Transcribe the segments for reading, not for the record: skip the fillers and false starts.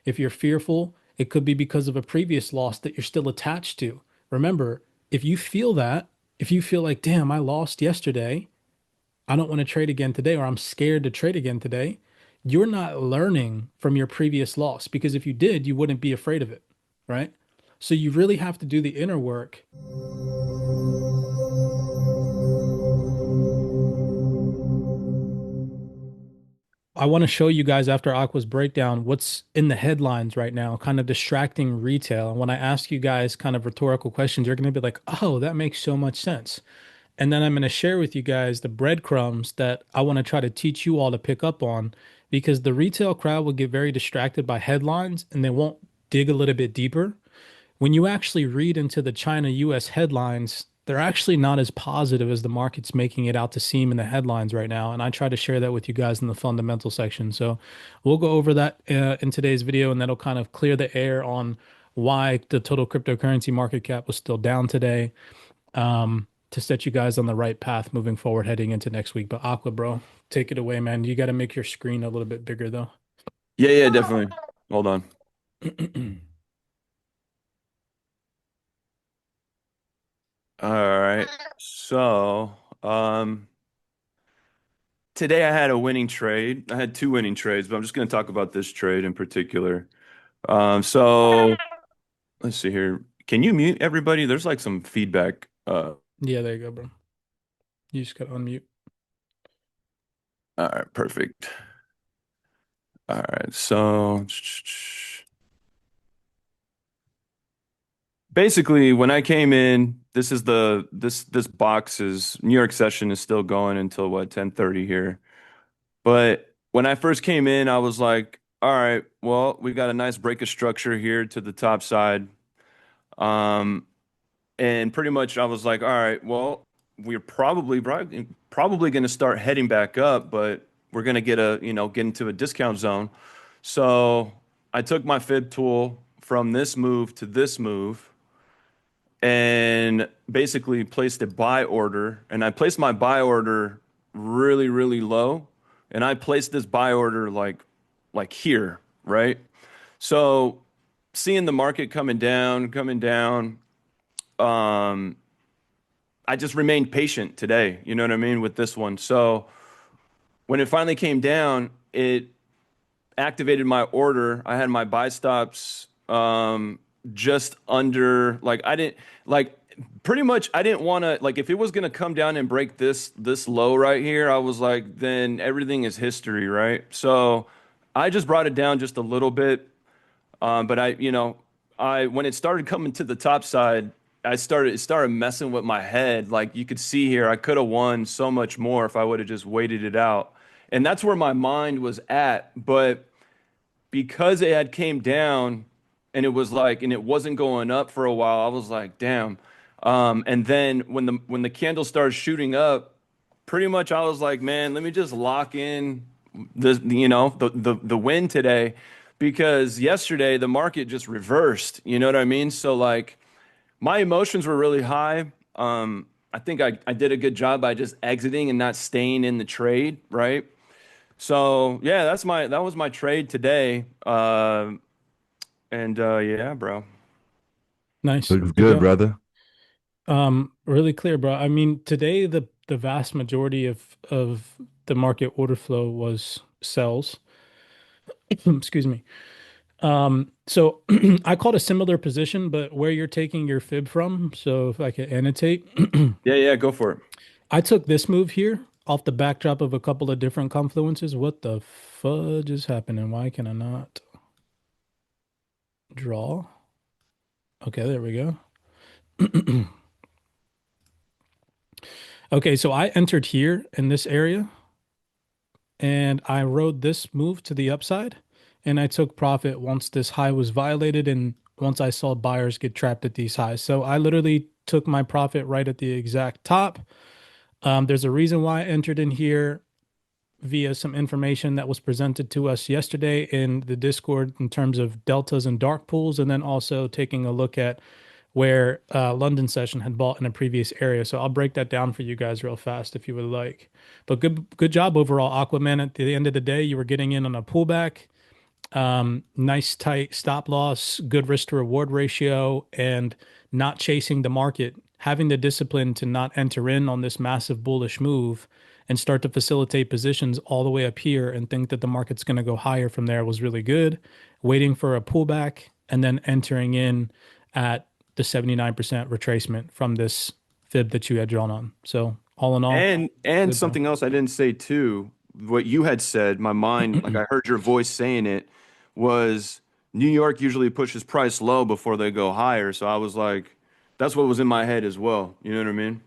If you're fearful, it could be because of a previous loss that you're still attached to. Remember, if you feel that, if you feel like, damn, I lost yesterday, I don't want to trade again today, or I'm scared to trade again today, you're not learning from your previous loss because if you did, you wouldn't be afraid of it, right? So you really have to do the inner work. I want to show you guys after Aqua's breakdown what's in the headlines right now, kind of distracting retail. And when I ask you guys kind of rhetorical questions, you're going to be like, oh, that makes so much sense. And then I'm going to share with you guys the breadcrumbs that I want to try to teach you all to pick up on because the retail crowd will get very distracted by headlines and they won't dig a little bit deeper. When you actually read into the China US headlines, they're actually not as positive as the market's making it out to seem in the headlines right now. And I try to share that with you guys in the fundamental section. So we'll go over that in today's video, and that'll kind of clear the air on why the total cryptocurrency market cap was still down today, to set you guys on the right path moving forward heading into next week. But Aqua, bro, take it away, man. You got to make your screen a little bit bigger, though. Yeah, yeah, definitely. Hold on. All right. So, today I had a winning trade. I had two winning trades, but I'm just going to talk about this trade in particular. So let's see here. Can you mute everybody? There's like some feedback. Yeah, there you go, bro. You just got to unmute. All right, perfect. All right. So basically, when I came in, this box is New York session is still going until what, 10:30 here. But when I first came in, I was like, all right, well, we got a nice break of structure here to the top side. Um, and pretty much I was like, all right, well, we're probably going to start heading back up, but we're going to get into a discount zone. So I took my fib tool from this move to this move and basically placed a buy order. And I placed my buy order really, really low. And I placed this buy order like here, right? So seeing the market coming down, um, I just remained patient today. You know what I mean with this one. So when it finally came down, it activated my order. I had my buy stops just under like I didn't like pretty much I didn't want to like if it was going to come down and break this low right here, I was like then everything is history, right? So I just brought it down just a little bit. But I when it started coming to the top side, it started messing with my head. Like you could see here, I could have won so much more if I would have just waited it out. And that's where my mind was at. But because it had came down and it wasn't going up for a while, I was like, damn. And then when the candle started shooting up, pretty much I was like, man, let me just lock in the win today because yesterday the market just reversed. You know what I mean? So like my emotions were really high. I think I did a good job by just exiting and not staying in the trade, right? So yeah, that was my trade today. And yeah, bro. Nice. Looks Good good, job. brother. Really clear, bro. I mean, today the vast majority of the market order flow was sells. Excuse me. So I called a similar position, but where you're taking your fib from, so if I could annotate, Yeah, yeah, go for it. I took this move here off the backdrop of a couple of different confluences. What the fudge is happening? Why can I not draw? Okay, there we go. Okay, so I entered here in this area and I rode this move to the upside and I took profit once this high was violated and once I saw buyers get trapped at these highs. So I literally took my profit right at the exact top. There's a reason why I entered in here via some information that was presented to us yesterday in the Discord in terms of deltas and dark pools, and then also taking a look at where London session had bought in a previous area. So I'll break that down for you guys real fast if you would like. But good job overall, Aquaman. At the end of the day, you were getting in on a pullback. Nice tight stop loss, good risk to reward ratio, and not chasing the market, having the discipline to not enter in on this massive bullish move and start to facilitate positions all the way up here and think that the market's going to go higher from there was really good. Waiting for a pullback and then entering in at the 79% retracement from this fib that you had drawn on. So all in all, And good, bro. something else I didn't say too, what you had said, my mind, like I heard your voice saying it, was New York usually pushes price low before they go higher. So I was like, that's what was in my head as well. You know what I mean?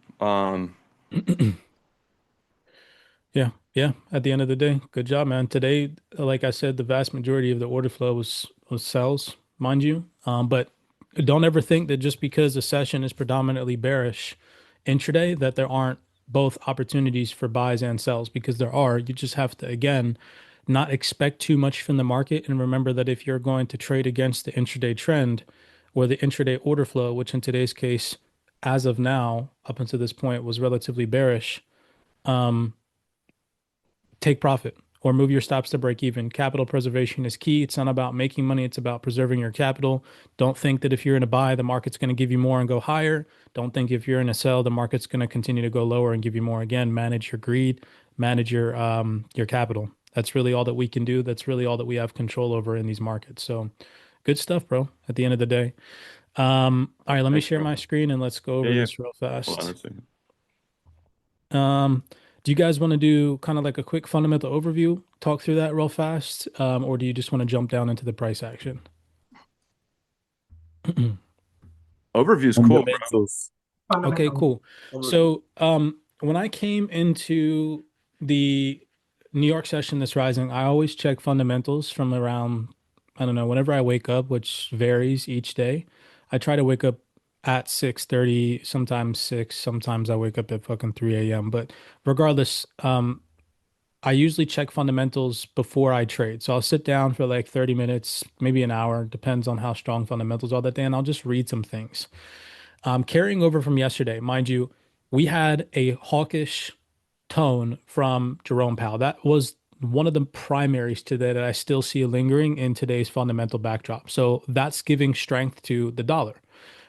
Yeah, yeah. At the end of the day, good job, man. Today, like I said, the vast majority of the order flow was sells, mind you. But don't ever think that just because the session is predominantly bearish intraday, that there aren't both opportunities for buys and sells, because there are. You just have to, again, not expect too much from the market, and remember that if you're going to trade against the intraday trend or the intraday order flow, which in today's case, as of now, up until this point, was relatively bearish. um, take profit or move your stops to break even. Capital preservation is key. It's not about making money, it's about preserving your capital. Don't think that if you're in a buy, the market's going to give you more and go higher. Don't think if you're in a sell, the market's going to continue to go lower and give you more. Again, manage your greed, manage your capital. That's really all that we can do. That's really all that we have control over in these markets. So good stuff, bro, at the end of the day. All right, let me Thanks, share bro. my screen and let's go Yeah, over yeah. this real Hold on fast. a second. Um, do you guys want to do kind of like a quick fundamental overview, talk through that real fast, or do you just want to jump down into the price action? Overview's cool, bro. Fundamentals. Okay, Fundamental cool. overview. So, when I came into the New York session this rising, I always check fundamentals from around, I don't know, whenever I wake up, which varies each day. I try to wake up at 6:30, sometimes 6, sometimes I wake up at fucking 3 a.m. But regardless, I usually check fundamentals before I trade. So I'll sit down for like 30 minutes, maybe an hour, depends on how strong fundamentals are that day, and I'll just read some things. Carrying over from yesterday, mind you, we had a hawkish tone from Jerome Powell. That was one of the primaries today that I still see lingering in today's fundamental backdrop. So that's giving strength to the dollar.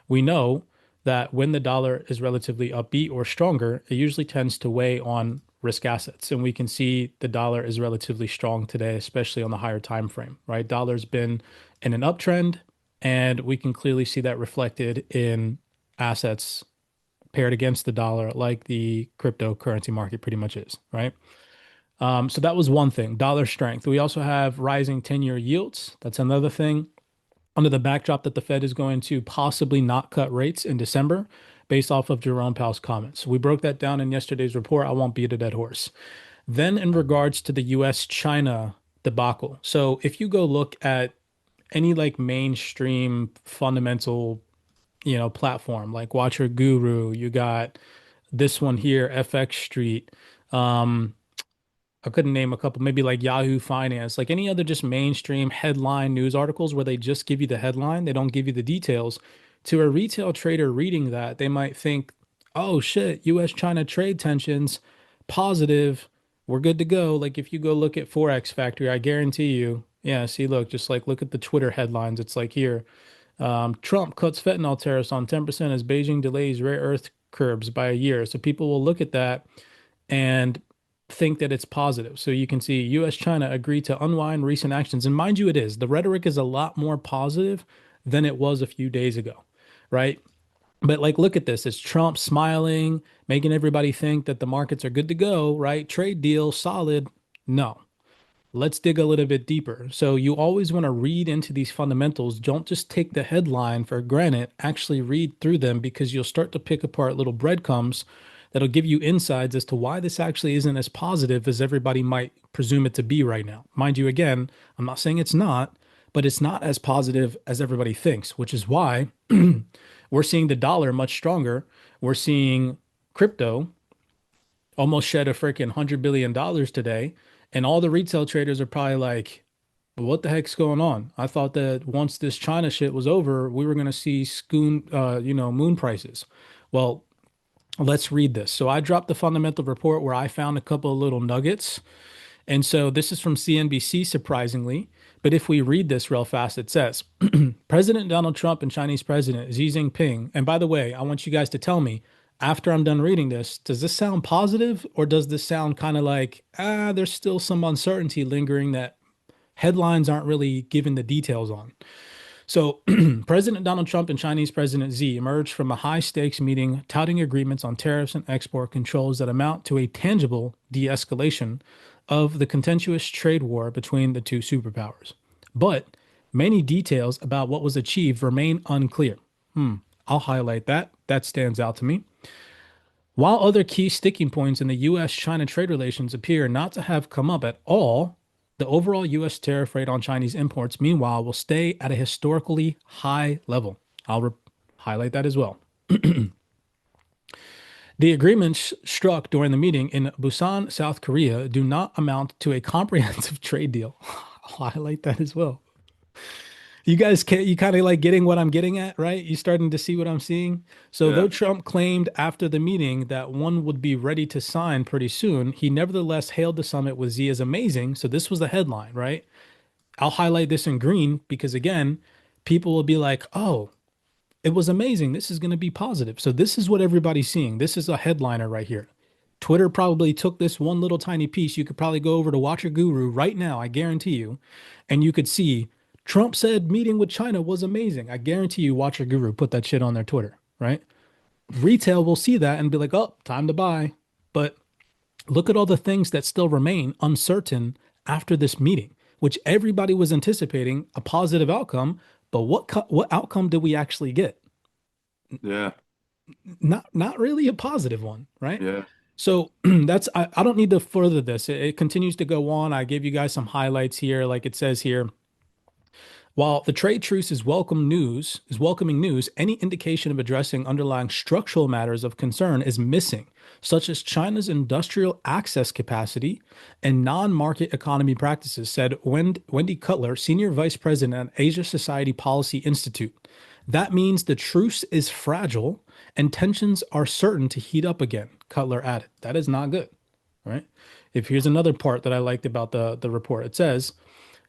We know that when the dollar is relatively upbeat or stronger, it usually tends to weigh on risk assets. And we can see the dollar is relatively strong today, especially on the higher time frame, right? Dollar's been in an uptrend, and we can clearly see that reflected in assets paired against the dollar, like the cryptocurrency market pretty much is, right? So that was one thing, dollar strength. We also have rising 10-year yields. That's another thing under the backdrop that the Fed is going to possibly not cut rates in December based off of Jerome Powell's comments. We broke that down in yesterday's report. I won't beat a dead horse. Then, in regards to the US China debacle. So, if you go look at any like mainstream fundamental, platform like Watcher Guru, you got this one here, FX Street. Um, I couldn't name a couple, maybe like Yahoo Finance, like any other just mainstream headline news articles where they just give you the headline, they don't give you the details. To a retail trader reading that, they might think, oh shit, US-China trade tensions, positive, we're good to go. Like if you go look at Forex Factory, I guarantee you, yeah, see, look, just like look at the Twitter headlines. It's like here, Trump cuts fentanyl tariffs on 10% as Beijing delays rare earth curbs by a year. So people will look at that and think that it's positive. So you can see US China agreed to unwind recent actions. And mind you, it is. The rhetoric is a lot more positive than it was a few days ago, right? But like, look at this. It's Trump smiling, making everybody think that the markets are good to go, right? Trade deal, solid. No. Let's dig a little bit deeper. So you always want to read into these fundamentals. Don't just take the headline for granted. Actually read through them because you'll start to pick apart little breadcrumbs that'll give you insights as to why this actually isn't as positive as everybody might presume it to be right now. Mind you, again, I'm not saying it's not, but it's not as positive as everybody thinks, which is why we're seeing the dollar much stronger. We're seeing crypto almost shed a freaking $100 billion today. And all the retail traders are probably like, what the heck's going on? I thought that once this China shit was over, we were going to see moon prices. Well, let's read this. So I dropped the fundamental report where I found a couple of little nuggets. And so this is from CNBC, surprisingly. But if we read this real fast, it says President Donald Trump and Chinese President Xi Jinping. And by the way, I want you guys to tell me after I'm done reading this, does this sound positive or does this sound kind of like, there's still some uncertainty lingering that headlines aren't really giving the details on? So, President Donald Trump and Chinese President Xi emerged from a high stakes meeting touting agreements on tariffs and export controls that amount to a tangible de escalation of the contentious trade war between the two superpowers. But many details about what was achieved remain unclear. I'll highlight that. That stands out to me. While other key sticking points in the US China trade relations appear not to have come up at all, the overall US tariff rate on Chinese imports, meanwhile, will stay at a historically high level. Highlight that as well. The agreements struck during the meeting in Busan, South Korea, do not amount to a comprehensive trade deal. I'll highlight that as well. You kind of like getting what I'm getting at, right? You starting to see what I'm seeing. So though Yeah. Trump claimed after the meeting that one would be ready to sign pretty soon, he nevertheless hailed the summit with Z as amazing. So this was the headline, right? I'll highlight this in green because again, people will be like, "Oh, it was amazing. This is going to be positive." So this is what everybody's seeing. This is a headliner right here. Twitter probably took this one little tiny piece. You could probably go over to Watch Your Guru right now, I guarantee you, and you could see Trump said meeting with China was amazing. I guarantee you, Watch Your Guru put that shit on their Twitter, right? Retail will see that and be like, oh, time to buy. But look at all the things that still remain uncertain after this meeting, which everybody was anticipating a positive outcome. But what outcome did we actually get? Yeah. Not really a positive one, right? Yeah. So I don't need to further this. It continues to go on. I gave you guys some highlights here, like it says here. While the trade truce is welcoming news, any indication of addressing underlying structural matters of concern is missing, such as China's industrial access capacity and non-market economy practices, said Wendy Cutler, Senior Vice President at Asia Society Policy Institute. That means the truce is fragile and tensions are certain to heat up again, Cutler added. That is not good, right? If here's another part that I liked about the report, it says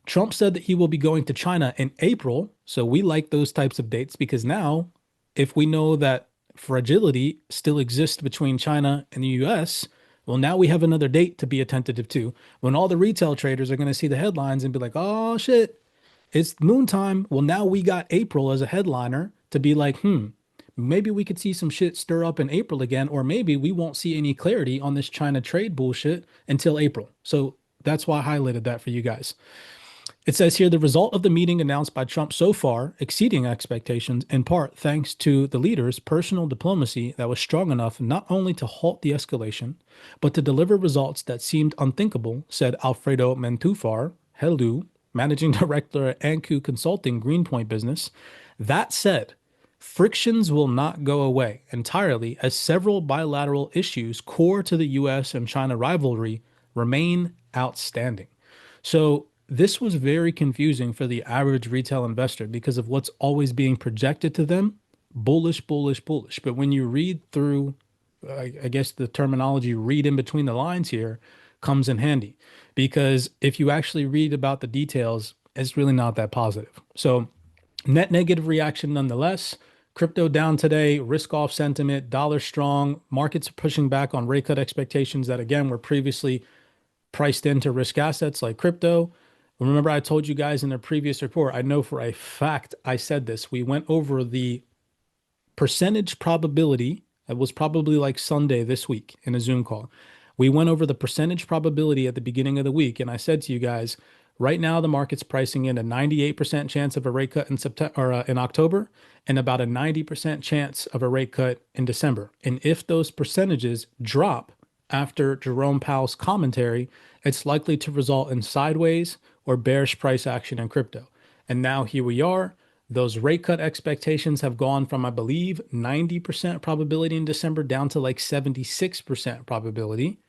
Trump said that he will be going to China in April. So we like those types of dates because now, if we know that fragility still exists between China and the US, well, now we have another date to be attentive to when all the retail traders are going to see the headlines and be like, oh shit, it's moon time. Well, now we got April as a headliner to be like, maybe we could see some shit stir up in April again, or maybe we won't see any clarity on this China trade bullshit until April. So that's why I highlighted that for you guys. It says here the result of the meeting announced by Trump so far exceeding expectations, in part thanks to the leader's personal diplomacy that was strong enough not only to halt the escalation, but to deliver results that seemed unthinkable, said Alfredo Mentufar, Helu, managing director at Anku Consulting Greenpoint business. That said, frictions will not go away entirely as several bilateral issues core to the US and China rivalry remain outstanding. So this was very confusing for the average retail investor because of what's always being projected to them, bullish, bullish, bullish. But when you read through, I guess the terminology read in between the lines here comes in handy because if you actually read about the details, it's really not that positive. So net negative reaction nonetheless. Crypto down today, risk off sentiment, dollar strong, markets are pushing back on rate cut expectations that again were previously priced into risk assets like crypto. Remember, I told you guys in the previous report, I know for a fact I said this. We went over the percentage probability. It was probably like Sunday this week in a Zoom call. We went over the percentage probability at the beginning of the week. And I said to you guys, right now the market's pricing in a 98% chance of a rate cut in September or in October and about a 90% chance of a rate cut in December. And if those percentages drop after Jerome Powell's commentary, it's likely to result in sideways or bearish price action in crypto. And now here we are. Those rate cut expectations have gone from, I believe, 90% probability in December down to like 76% probability.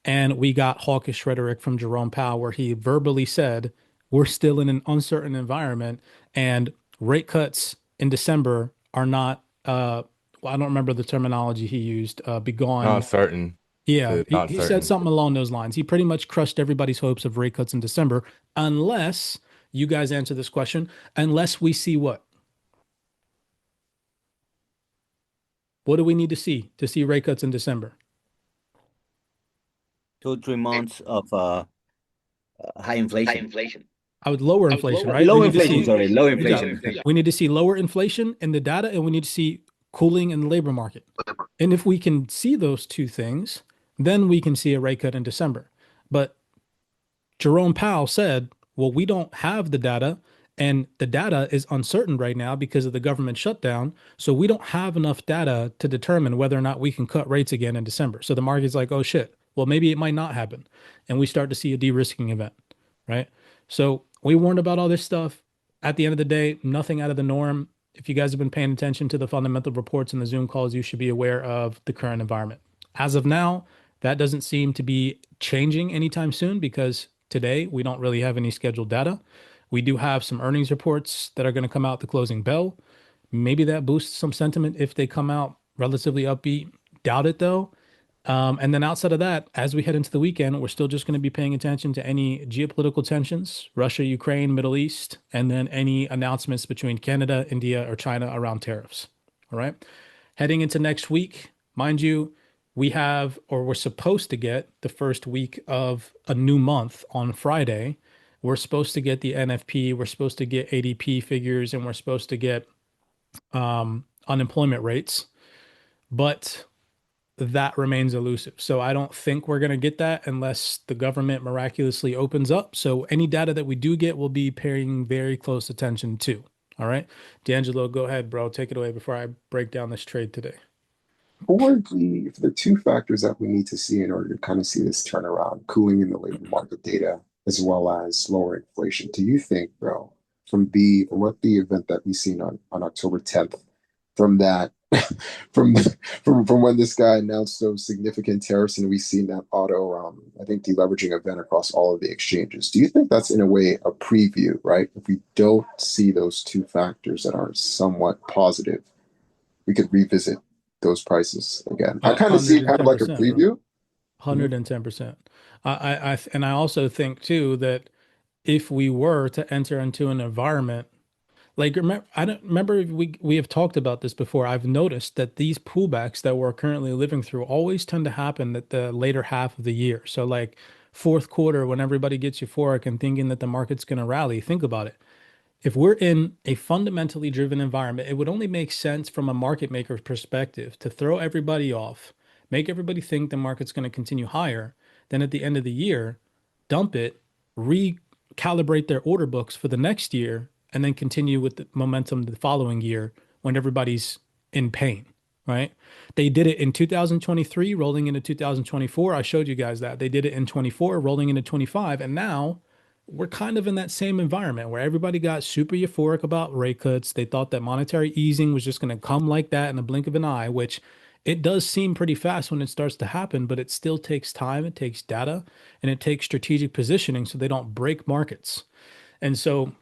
And we got hawkish rhetoric from Jerome Powell where he verbally said, we're still in an uncertain environment and rate cuts in December are not, I don't remember the terminology he used, be Not gone. certain. Yeah, Said he, not he said certain. something along those lines. He pretty much crushed everybody's hopes of rate cuts in December unless You guys answer this question. Unless we see what? What do we need to see rate cuts in December? 2 3 months of high inflation. I would lower inflation, right? We Low need to inflation, see sorry, low inflation. exactly. We need to see lower inflation in the data, and we need to see cooling in the labor market. And if we can see those two things, then we can see a rate cut in December. But Jerome Powell said, well, we don't have the data, and the data is uncertain right now because of the government shutdown. So we don't have enough data to determine whether or not we can cut rates again in December. So the market's like, oh shit, well, maybe it might not happen. And we start to see a de-risking event, right? So we warned about all this stuff. At the end of the day, nothing out of the norm. If you guys have been paying attention to the fundamental reports and the Zoom calls, you should be aware of the current environment. As of now, that doesn't seem to be changing anytime soon because today we don't really have any scheduled data. We do have some earnings reports that are going to come out the closing bell. Maybe that boosts some sentiment if they come out relatively upbeat. Doubt it though. And then outside of that, as we head into the weekend, we're still just going to be paying attention to any geopolitical tensions, Russia, Ukraine, Middle East, and then any announcements between Canada, India, or China around tariffs. All right. Heading into next week, mind you, we have, or we're supposed to get the first week of a new month on Friday. We're supposed to get the NFP, we're supposed to get ADP figures, and we're supposed to get unemployment rates. But that remains elusive. So I don't think we're going to get that unless the government miraculously opens up. So any data that we do get, we'll be paying very close attention to. All right. D'Angelo, go ahead, bro. Take it away before I break down this trade today. For the two factors that we need to see in order to kind of see this turnaround, cooling in the labor market data as well as lower inflation, do you think, bro, from what the event that we seen on October 10th, from that from from when this guy announced those significant tariffs and we seen that auto I think deleveraging event across all of the exchanges, do you think that's in a way a preview, right? If we don't see those two factors that are somewhat positive, we could revisit those prices again. I kind of see it kind of like a 110%, bro. preview. Mhm. 110%. And I also think too that if we were to enter into an environment like remember, I don't remember if we have talked about this before. I've noticed that these pullbacks that we're currently living through always tend to happen at the later half of the year. So like fourth quarter, when everybody gets euphoric and thinking that the market's going to rally, think about it. If we're in a fundamentally driven environment, it would only make sense from a market maker's perspective to throw everybody off, make everybody think the market's going to continue higher. Then at the end of the year, dump it, recalibrate their order books for the next year, and then continue with the momentum the following year when everybody's in pain, right? They did it in 2023, rolling into 2024. I showed you guys that. They did it in 24, rolling into 25. And now we're kind of in that same environment where everybody got super euphoric about rate cuts. They thought that monetary easing was just going to come like that in the blink of an eye, which it does seem pretty fast when it starts to happen, but it still takes time, it takes data, and it takes strategic positioning so they don't break markets. And so,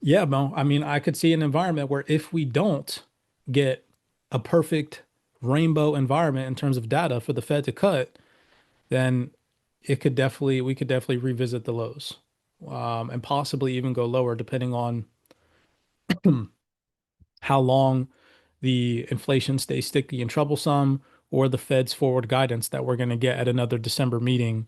yeah, Mo, I mean, I could see an environment where if we don't get a perfect rainbow environment in terms of data for the Fed to cut, then we could definitely revisit the lows, and possibly even go lower depending on how long the inflation stays sticky and troublesome, or the Fed's forward guidance that we're going to get at another December meeting.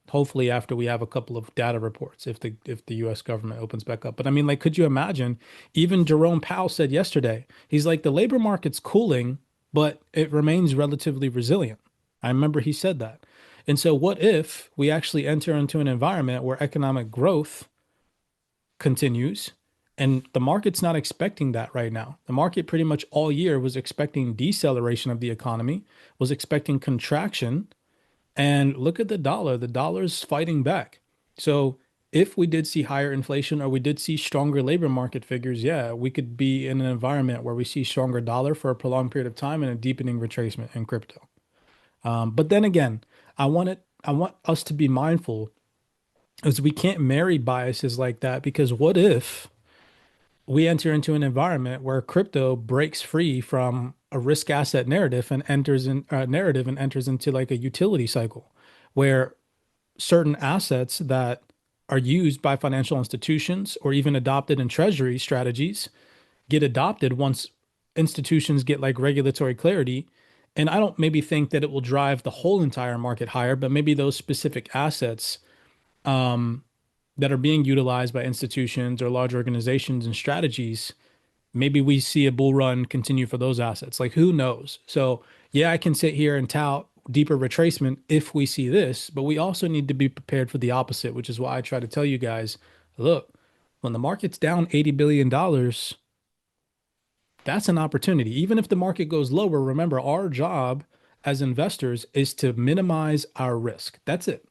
Hopefully after we have a couple of data reports, if the U.S. government opens back up. But I mean, like, could you imagine? Even Jerome Powell said yesterday, he's like, the labor market's cooling, but it remains relatively resilient. I remember he said that. And so, what if we actually enter into an environment where economic growth continues, and the market's not expecting that right now. The market pretty much all year was expecting deceleration of the economy, was expecting contraction, and look at the dollar. The dollar's fighting back. So if we did see higher inflation or we did see stronger labor market figures, yeah, we could be in an environment where we see stronger dollar for a prolonged period of time and a deepening retracement in crypto. But then again, I want us to be mindful is we can't marry biases like that because what if we enter into an environment where crypto breaks free from a risk asset narrative and enters into like a utility cycle where certain assets that are used by financial institutions or even adopted in treasury strategies get adopted once institutions get like regulatory clarity. And I don't maybe think that it will drive the whole entire market higher, but maybe those specific assets that are being utilized by institutions or large organizations and strategies, maybe we see a bull run continue for those assets. Like who knows? So yeah, I can sit here and tout deeper retracement if we see this, but we also need to be prepared for the opposite, which is why I try to tell you guys, look, when the market's down $80 billion, that's an opportunity. Even if the market goes lower, remember our job as investors is to minimize our risk. That's it.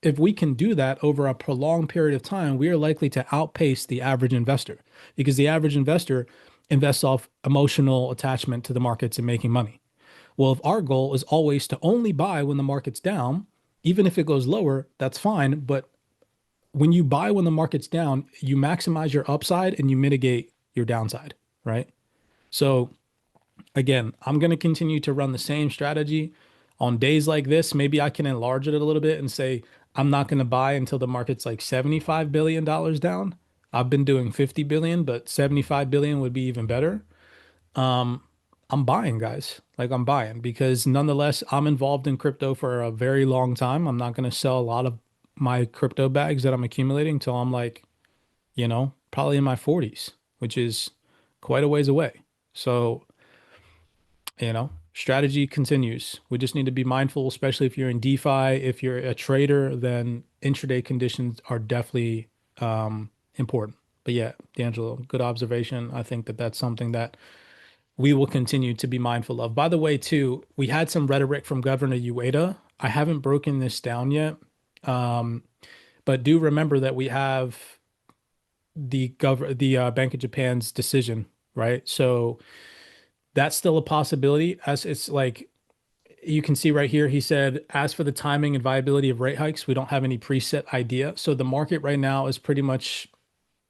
If we can do that over a prolonged period of time, we are likely to outpace the average investor because the average investor invests off emotional attachment to the markets and making money. Well, if our goal is always to only buy when the market's down, even if it goes lower, that's fine. But when you buy when the market's down, you maximize your upside and you mitigate your downside, right? So again, I'm going to continue to run the same strategy. On days like this, maybe I can enlarge it a little bit and say, I'm not going to buy until the market's like $75 billion down. I've been doing 50 billion, but 75 billion would be even better. I'm buying, guys. Like I'm buying because nonetheless, I'm involved in crypto for a very long time. I'm not going to sell a lot of my crypto bags that I'm accumulating till I'm like, probably in my 40s, which is quite a ways away. So strategy continues. We just need to be mindful, especially if you're in DeFi. If you're a trader, then intraday conditions are definitely important. But yeah, D'Angelo, good observation. I think that that's something that we will continue to be mindful of. By the way, too, we had some rhetoric from Governor Ueda. I haven't broken this down yet, but do remember that we have the Bank of Japan's decision, right? So that's still a possibility. As it's like you can see right here, he said, as for the timing and viability of rate hikes, we don't have any preset idea. So the market right now is pretty much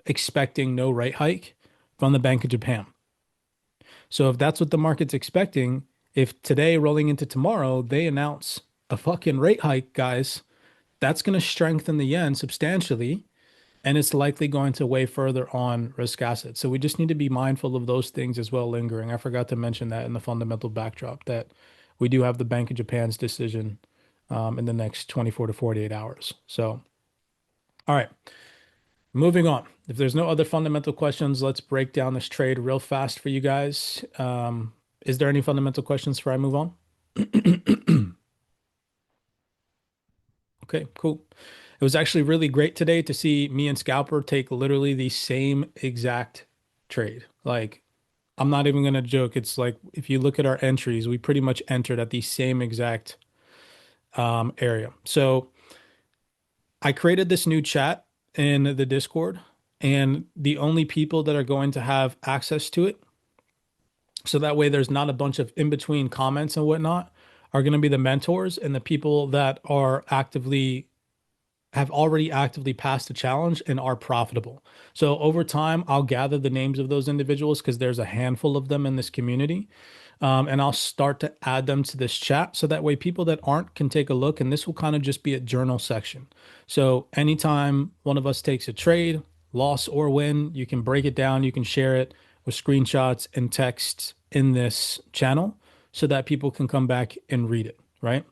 expecting no rate hike from the Bank of Japan. So if that's what the market's expecting, if today rolling into tomorrow, they announce a fucking rate hike, guys, that's going to strengthen the yen substantially. And it's likely going to weigh further on risk assets. So we just need to be mindful of those things as well lingering. I forgot to mention that in the fundamental backdrop that we do have the Bank of Japan's decision in the next 24 to 48 hours. So, all right, moving on. If there's no other fundamental questions, let's break down this trade real fast for you guys. Is there any fundamental questions before I move on? Okay, cool. It was actually really great today to see me and Scalper take literally the same exact trade. Like, I'm not even gonna joke. It's like if you look at our entries, we pretty much entered at the same exact area. So I created this new chat in the Discord, and the only people that are going to have access to it, so that way there's not a bunch of in-between comments and whatnot, are going to be the mentors and the people that are actively have already actively passed the challenge and are profitable. So over time, I'll gather the names of those individuals because there's a handful of them in this community. And I'll start to add them to this chat so that way people that aren't can take a look. And this will kind of just be a journal section. So anytime one of us takes a trade, loss or win, you can break it down, you can share it with screenshots and text in this channel so that people can come back and read it, right?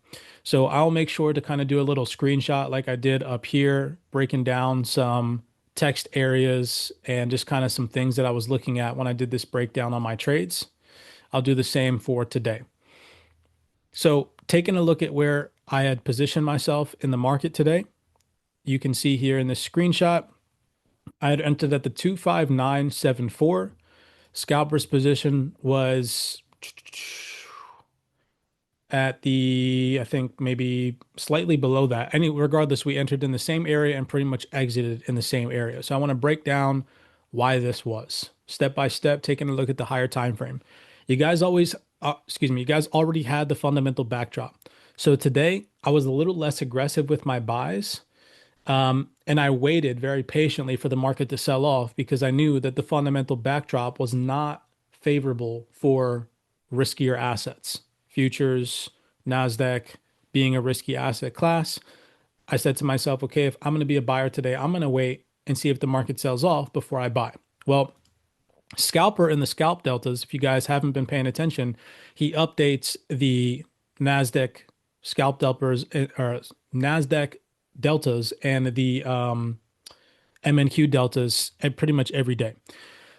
So I'll make sure to kind of do a little screenshot like I did up here, breaking down some text areas and just kind of some things that I was looking at when I did this breakdown on my trades. I'll do the same for today. So taking a look at where I had positioned myself in the market today, you can see here in this screenshot, I had entered at the 25974. Scalper's position was at the, I think maybe slightly below that. Regardless, we entered in the same area and pretty much exited in the same area. So I want to break down why this was step by step, taking a look at the higher time frame. You guys you guys already had the fundamental backdrop. So today I was a little less aggressive with my buys. And I waited very patiently for the market to sell off because I knew that the fundamental backdrop was not favorable for riskier assets. Futures, Nasdaq being a risky asset class. I said to myself, okay, if I'm going to be a buyer today, I'm going to wait and see if the market sells off before I buy. Well, Scalper in the scalp deltas, if you guys haven't been paying attention, he updates the Nasdaq scalp deltas or Nasdaq deltas and the MNQ deltas pretty much every day.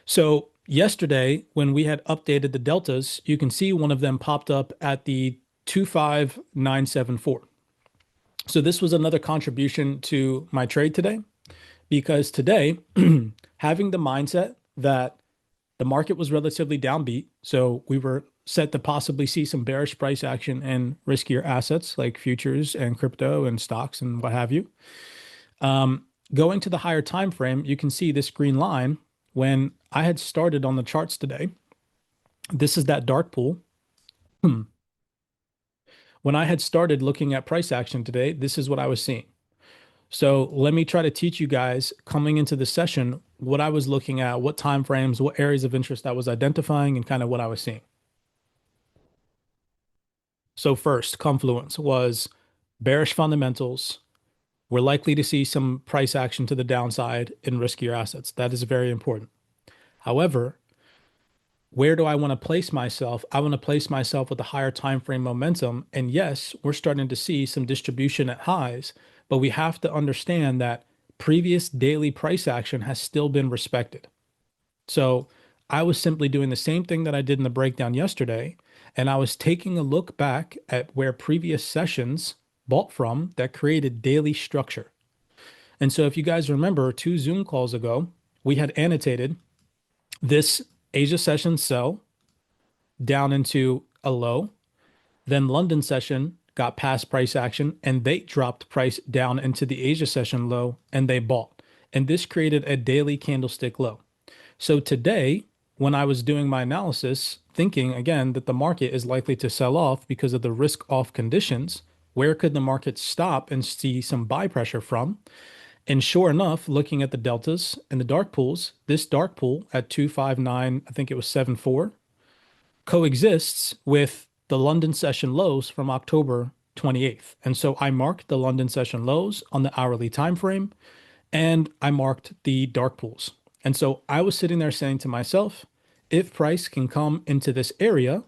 So yesterday, when we had updated the deltas, you can see one of them popped up at the 25974. So this was another contribution to my trade today because today, having the mindset that the market was relatively downbeat, so we were set to possibly see some bearish price action in riskier assets like futures and crypto and stocks and what have you. Going to the higher time frame, you can see this green line when I had started on the charts today. This is that dark pool. When I had started looking at price action today, this is what I was seeing. So let me try to teach you guys coming into the session what I was looking at, what time frames, what areas of interest I was identifying, and kind of what I was seeing. So first, confluence was bearish fundamentals. We're likely to see some price action to the downside in riskier assets. That is very important. However, where do I want to place myself? I want to place myself with a higher time frame momentum. And yes, we're starting to see some distribution at highs, but we have to understand that previous daily price action has still been respected. So I was simply doing the same thing that I did in the breakdown yesterday, and I was taking a look back at where previous sessions bought from that created daily structure. And so if you guys remember 2 Zoom calls ago, we had annotated this Asia session sell down into a low. Then London session got past price action and they dropped price down into the Asia session low and they bought. And this created a daily candlestick low. So today, when I was doing my analysis, thinking again that the market is likely to sell off because of the risk off conditions, where could the market stop and see some buy pressure from? And sure enough, looking at the deltas and the dark pools, this dark pool at 259, I think it was 74, coexists with the London session lows from October 28th. And so I marked the London session lows on the hourly time frame and I marked the dark pools. And so I was sitting there saying to myself, if price can come into this area,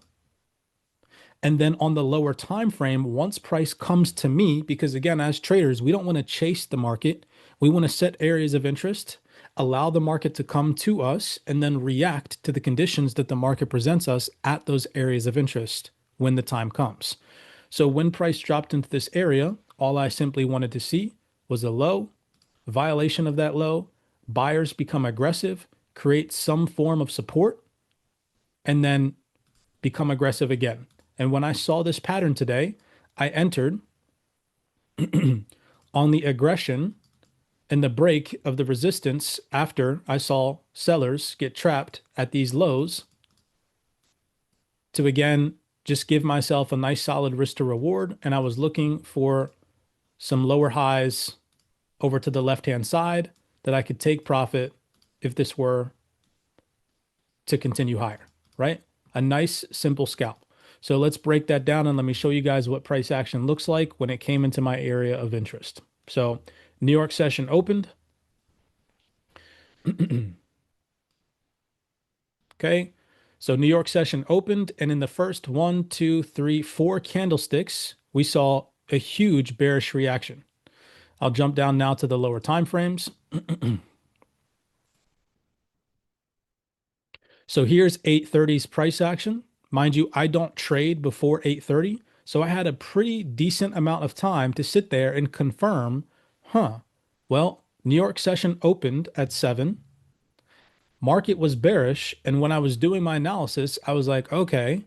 and then on the lower time frame, once price comes to me, because again, as traders, we don't want to chase the market. We want to set areas of interest, allow the market to come to us, and then react to the conditions that the market presents us at those areas of interest when the time comes. So when price dropped into this area, all I simply wanted to see was a low, violation of that low, buyers become aggressive, create some form of support, and then become aggressive again. And when I saw this pattern today, I entered on the aggression and the break of the resistance after I saw sellers get trapped at these lows to again just give myself a nice solid risk to reward. And I was looking for some lower highs over to the left-hand side that I could take profit if this were to continue higher, right? A nice simple scalp. So let's break that down and let me show you guys what price action looks like when it came into my area of interest. So New York session opened. Okay. So New York session opened, and in the first 1, 2, 3, 4 candlesticks, we saw a huge bearish reaction. I'll jump down now to the lower time frames. So here's 8:30's price action. Mind you, I don't trade before 8:30, so I had a pretty decent amount of time to sit there and confirm, well, New York session opened at 7. Market was bearish, and when I was doing my analysis, I was like, okay,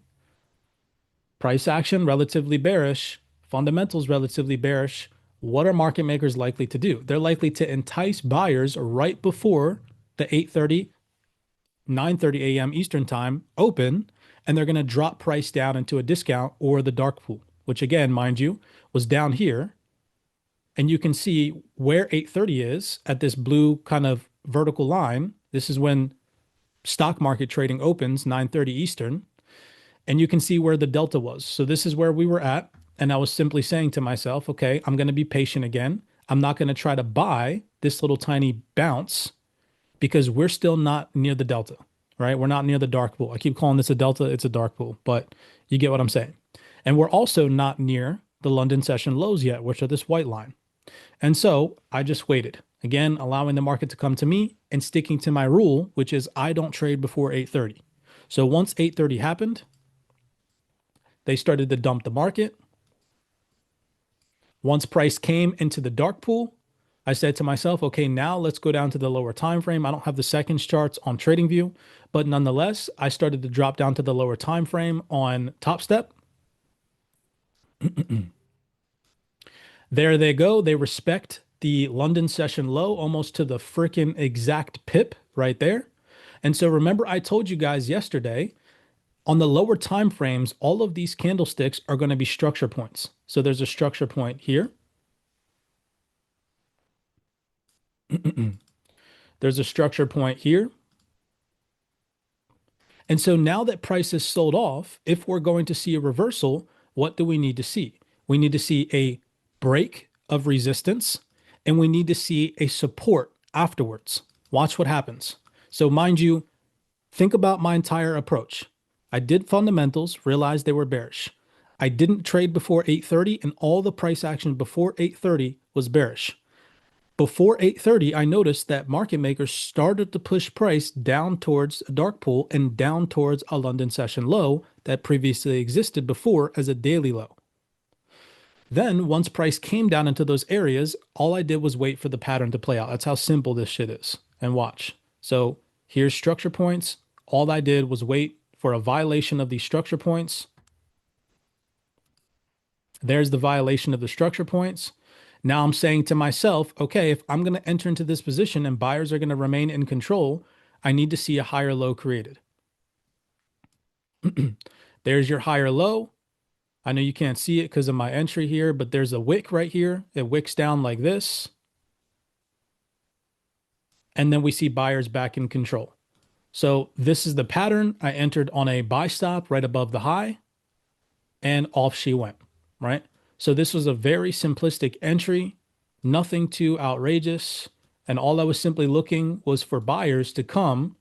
price action relatively bearish, fundamentals relatively bearish. What are market makers likely to do? They're likely to entice buyers right before the 8:30 9:30 a.m. Eastern time open, and they're going to drop price down into a discount or the dark pool, which again, mind you, was down here. And you can see where 8:30 is at this blue kind of vertical line. This is when stock market trading opens 9:30 Eastern, and you can see where the delta was. So this is where we were at. And I was simply saying to myself, okay, I'm going to be patient again. I'm not going to try to buy this little tiny bounce because we're still not near the delta, right? We're not near the dark pool. I keep calling this a delta, it's a dark pool, but you get what I'm saying. And we're also not near the London session lows yet, which are this white line. And so I just waited. Again, allowing the market to come to me and sticking to my rule, which is I don't trade before 8:30. So once 8:30 happened, they started to dump the market. Once price came into the dark pool, I said to myself, okay, now let's go down to the lower time frame. I don't have the seconds charts on TradingView, but nonetheless, I started to drop down to the lower time frame on Top Step. There they go. They respect the London session low almost to the freaking exact pip right there. And so remember, I told you guys yesterday on the lower time frames, all of these candlesticks are going to be structure points. So there's a structure point here. There's a structure point here. And so now that price is sold off, if we're going to see a reversal, what do we need to see? We need to see a break of resistance and we need to see a support afterwards. Watch what happens. So, mind you, think about my entire approach. I did fundamentals, realized they were bearish. I didn't trade before 8:30 and all the price action before 8:30 was bearish. Before 8:30, I noticed that market makers started to push price down towards a dark pool and down towards a London session low that previously existed before as a daily low. Then, once price came down into those areas, all I did was wait for the pattern to play out. That's how simple this shit is. And watch. So, here's structure points. All I did was wait for a violation of these structure points. There's the violation of the structure points. Now I'm saying to myself, okay, if I'm going to enter into this position and buyers are going to remain in control, I need to see a higher low created. There's your higher low. I know you can't see it because of my entry here, but there's a wick right here. It wicks down like this. And then we see buyers back in control. So this is the pattern. I entered on a buy stop right above the high and off she went, right? So this was a very simplistic entry, nothing too outrageous. And all I was simply looking was for buyers to come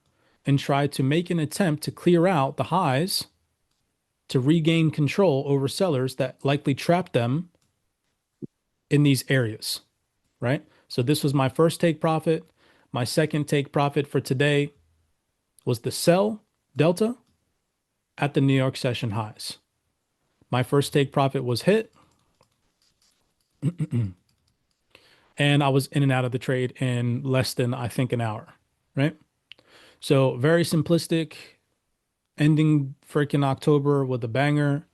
and try to make an attempt to clear out the highs to regain control over sellers that likely trapped them in these areas, right? So this was my first take profit. My second take profit for today was the sell delta at the New York session highs. My first take profit was hit. And I was in and out of the trade in less than, I think, an hour, right? So very simplistic, ending freaking October with a banger.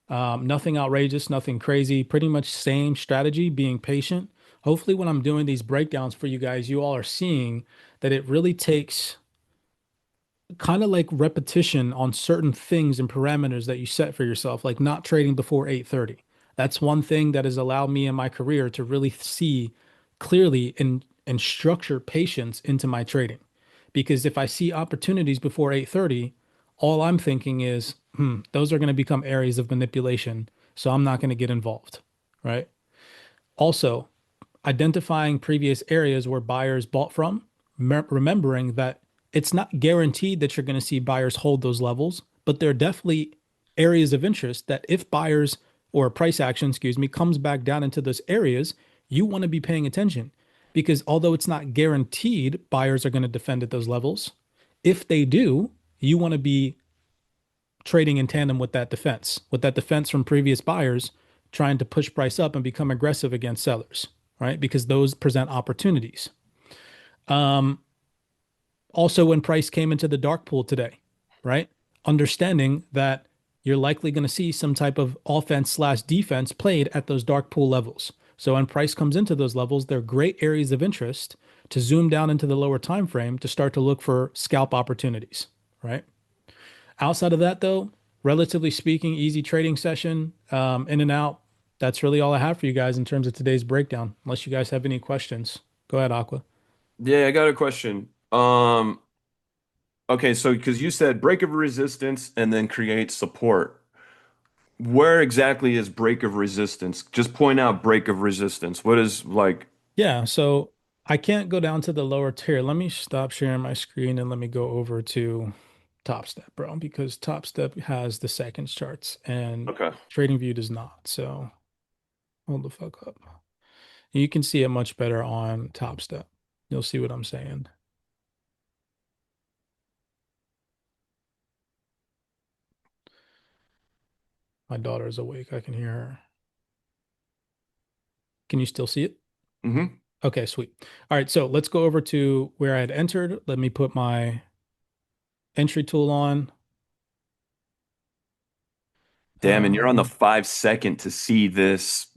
Nothing outrageous, nothing crazy, pretty much same strategy, being patient. Hopefully when I'm doing these breakdowns for you guys, you all are seeing that it really takes kind of like repetition on certain things and parameters that you set for yourself, like not trading before 8:30. That's one thing that has allowed me in my career to really see clearly and structure patience into my trading. Because if I see opportunities before 8:30, all I'm thinking is, those are going to become areas of manipulation, so I'm not going to get involved, right? Also, identifying previous areas where buyers bought from, remembering that it's not guaranteed that you're going to see buyers hold those levels, but there are definitely areas of interest that if buyers or price action, excuse me, comes back down into those areas, you want to be paying attention because although it's not guaranteed buyers are going to defend at those levels, if they do, you want to be trading in tandem with that defense from previous buyers trying to push price up and become aggressive against sellers, right? Because those present opportunities. Also, when price came into the dark pool today, right? Understanding that you're likely going to see some type of offense slash defense played at those dark pool levels. So when price comes into those levels, they're great areas of interest to zoom down into the lower time frame to start to look for scalp opportunities, right? Outside of that, though, relatively speaking, easy trading session, in and out. That's really all I have for you guys in terms of today's breakdown. Unless you guys have any questions, go ahead, Aqua. Yeah, I got a question. Okay, so because you said break of resistance and then create support. where exactly is break of resistance? Just point out break of resistance. What is like, Yeah, so I can't go down to the lower tier. Let me stop sharing my screen and let me go over to Top Step, bro, because Top Step has the seconds charts and okay. TradingView does not. So hold the fuck up. You can see it much better on Top Step. You'll see what I'm saying. My daughter is awake. I can hear her. Can you still see it? Mm-hmm. Okay, sweet. All right, so let's go over to where I had entered. Let me put my entry tool on. Damn, and you're on the Um, 5 second to see this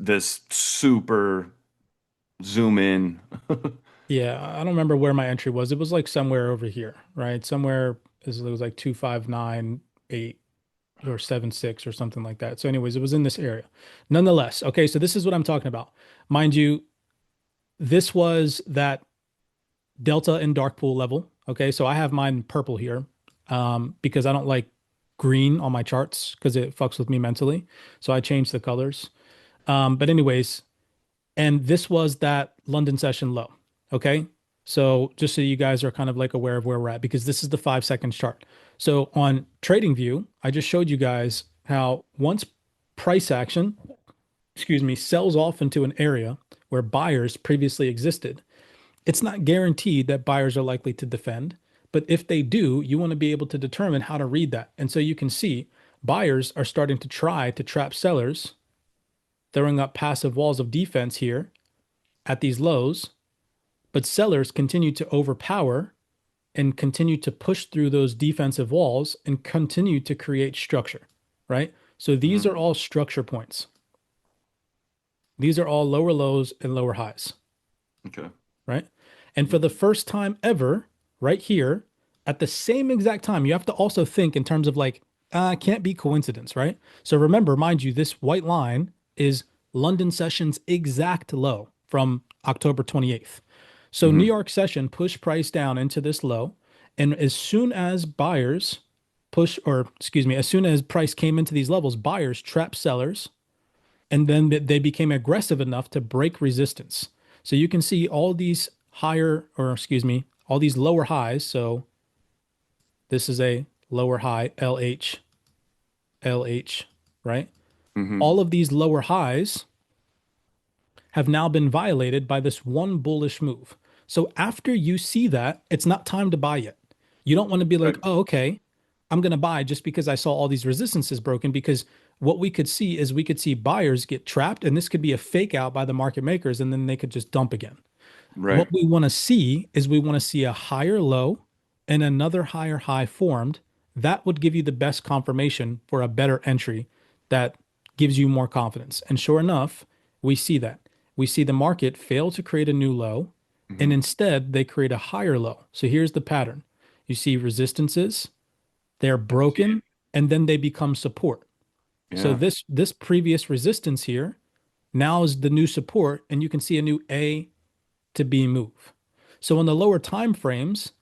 super zoom in. yeah, I don't remember where my entry was. It was like somewhere over here, right? Somewhere it was like 2598 or 76 or something like that. So, anyways, it was in this area. Nonetheless, okay, so this is what I'm talking about. Mind you, this was that delta and dark pool level. Okay, so I have mine purple here because I don't like green on my charts because it fucks with me mentally. So I changed the colors. But anyways, and this was that London session low. Okay, so just so you guys are kind of like aware of where we're at because this is the 5 seconds chart. So on TradingView, I just showed you guys how once price action, excuse me, sells off into an area where buyers previously existed, it's not guaranteed that buyers are likely to defend, but if they do, you want to be able to determine how to read that. And so you can see buyers are starting to try to trap sellers, throwing up passive walls of defense here at these lows, but sellers continue to overpower and continue to push through those defensive walls and continue to create structure, right? So these Mhm. are all structure points. These are all lower lows and lower highs, Okay. right? And for the first time ever, right here, at the same exact time, you have to also think in terms of like, can't be coincidence, right? So remember, mind you, this white line is London session's exact low from October 28th. So New Hmm. York session pushed price down into this low. And as soon as buyers push, or excuse me, as soon as price came into these levels, buyers trapped sellers and then they became aggressive enough to break resistance. So you can see all these higher, or excuse me, all these lower highs. So this is a lower high, LH, LH, right? Hmm. All of these lower highs have now been violated by this one bullish move. So after you see that, it's not time to buy yet. You don't want to be like, Right. oh, okay, I'm going to buy just because I saw all these resistances broken. Because what we could see is we could see buyers get trapped, and this could be a fake out by the market makers, and then they could just dump again. Right. What we want to see is we want to see a higher low and another higher high formed. That would give you the best confirmation for a better entry that gives you more confidence. And sure enough, we see that. We see the market fail to create a new low, and Hmm. instead they create a higher low. So here's the pattern. You see resistances, they're broken, and then they become support. So Yeah. this previous resistance here now is the new support, and you can see a new A to B move. So in the lower time frames,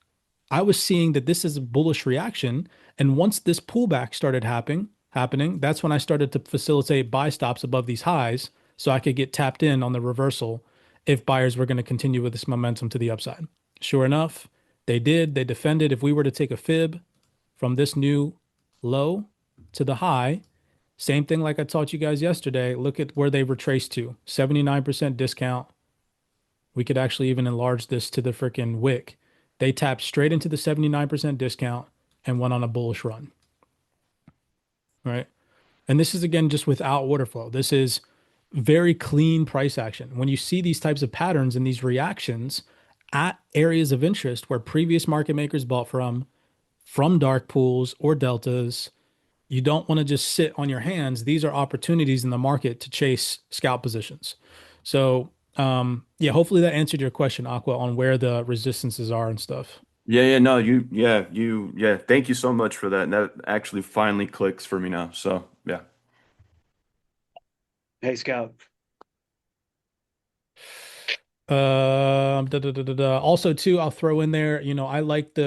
I was seeing that this is a bullish reaction. And once this pullback started happening, that's when I started to facilitate buy stops above these highs so I could get tapped in on the reversal if buyers were going to continue with this momentum to the upside. Sure enough, they did. They defended. If we were to take a fib from this new low to the high, same thing like I taught you guys yesterday. Look at where they retraced to 79% discount. We could actually even enlarge this to the freaking wick. They tapped straight into the 79% discount and went on a bullish run, right? And this is again just without order flow. This is very clean price action. When you see these types of patterns and these reactions at areas of interest where previous market makers bought from dark pools or deltas, you don't want to just sit on your hands. These are opportunities in the market to chase scalp positions. So, yeah, hopefully that answered your question, Aqua, on where the resistances are and stuff. Yeah, yeah, no, yeah. Thank you so much for that. And that actually finally clicks for me now. So, yeah. Hey, Scout. Also, too, I'll throw in there, I like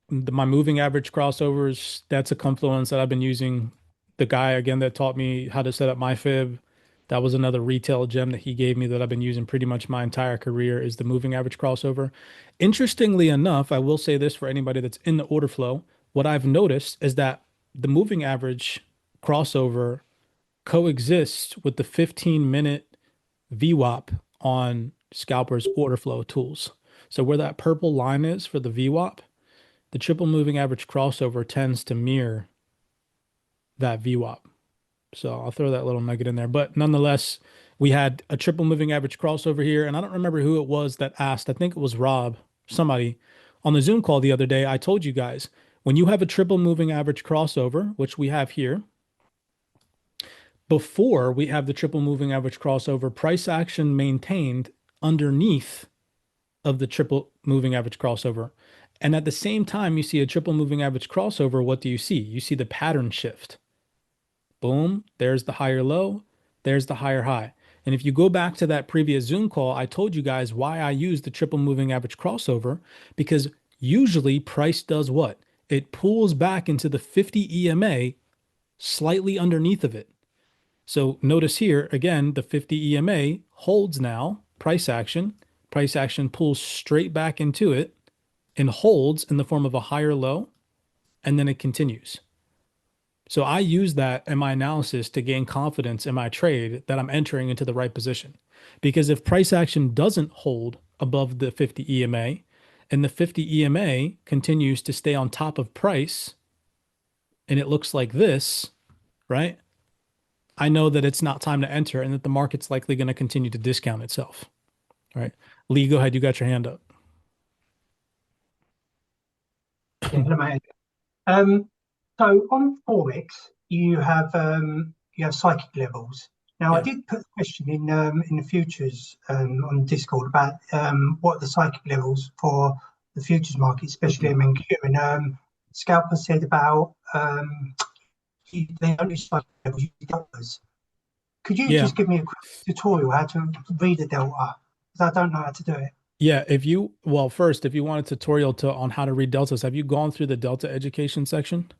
my moving average crossovers. That's a confluence that I've been using The guy again that taught me how to set up my fib. That was another retail gem that he gave me that I've been using pretty much my entire career is the moving average crossover. Interestingly enough, I will say this for anybody that's in the order flow, what I've noticed is that the moving average crossover coexists with the 15-minute VWAP on Scalper's order flow tools. So where that purple line is for the VWAP, the triple moving average crossover tends to mirror that VWAP. So I'll throw that little nugget in there. But nonetheless, we had a triple moving average crossover here. And I don't remember who it was that asked. I think it was Rob, somebody on the Zoom call the other day. I told you guys, when you have a triple moving average crossover, which we have here, before we have the triple moving average crossover, price action maintained underneath of the triple moving average crossover. And at the same time, you see a triple moving average crossover. What do you see? You see the pattern shift. Boom, there's the higher low, there's the higher high. And if you go back to that previous Zoom call, I told you guys why I use the triple moving average crossover because usually price does what? It pulls back into the 50 EMA slightly underneath of it. So notice here, again, the 50 EMA holds now, price action pulls straight back into it and holds in the form of a higher low, and then it continues. So I use that in my analysis to gain confidence in my trade that I'm entering into the right position. Because if price action doesn't hold above the 50 EMA and the 50 EMA continues to stay on top of price and it looks like this, right? I know that it's not time to enter and that the market's likely going to continue to discount itself, right? Lee, go ahead. You got your hand up. Yeah, hello, mate. Um, so on forex, you have psychic levels. Now, I Yeah. did put a question in the futures on Discord about what are the psychic levels for the futures market, especially MNQ. And Scalper said about they don't use psychic levels, use deltas. Could you Yeah. just give me a quick tutorial how to read a delta? Because I don't know how to do it. Yeah. Well, first, if you want a tutorial on how to read deltas, have you gone through the delta education section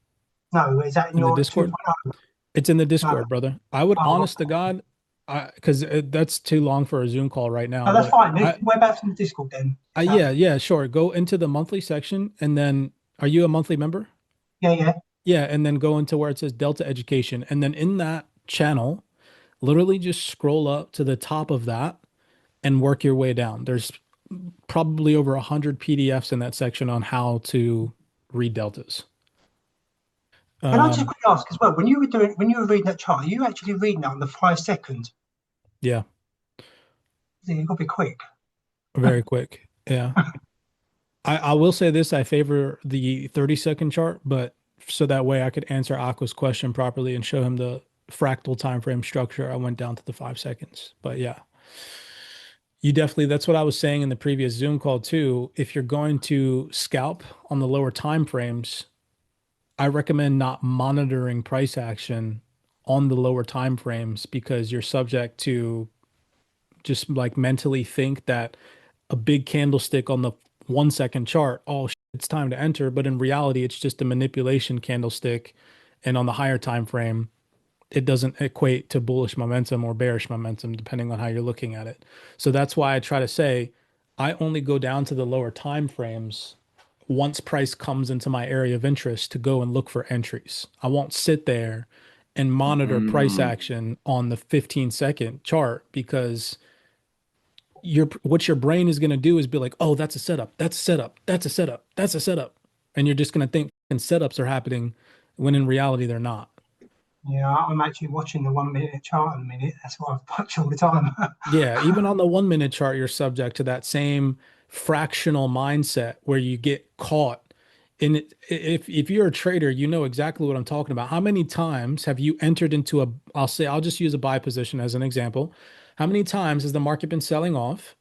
No, is that in in the your Discord? 2.0? It's in the No. Discord, brother. I would, Oh, honest to God, because that's too long for a Zoom call right now. no, that's But fine. We're back in the Discord then. yeah, sure. Go into the monthly section, and then are you a monthly member? Yeah, yeah. Yeah, and then go into where it says Delta Education, and then in that channel, literally just scroll up to the top of that and work your way down. There's probably over 100 PDFs in that section on how to read deltas. Can I just Um, quickly ask as well, when you were reading that chart, are you actually reading that on the 5 seconds? yeah, Yeah, you've got to be quick. very quick. Yeah. I will say this, I favor the 30-second chart, but so that way I could answer Aqua's question properly and show him the fractal time frame structure, I went down to the 5 seconds. But yeah, you definitely, that's what I was saying in the previous Zoom call too. If you're going to scalp on the lower time frames, I recommend not monitoring price action on the lower time frames because you're subject to just like mentally think that a big candlestick on the 1 second chart, oh, it's time to enter. But in reality, it's just a manipulation candlestick. And on the higher time frame, it doesn't equate to bullish momentum or bearish momentum, depending on how you're looking at it. So that's why I try to say I only go down to the lower time frames once price comes into my area of interest to go and look for entries. I won't sit there and monitor price Mm. action on the 15-second chart because what your brain is going to do is be like, oh, that's a setup, that's a setup, that's a setup, that's a setup. And you're just going to think and setups are happening when in reality they're not. Yeah, I'm actually watching the 1 minute chart in a minute. That's what I've watched all the time. Yeah, even on the 1 minute chart, you're subject to that same fractional mindset where you get caught in it. If you're a trader, you know exactly what I'm talking about. How many times have you entered into I'll just use a buy position as an example. How many times has the market been selling off?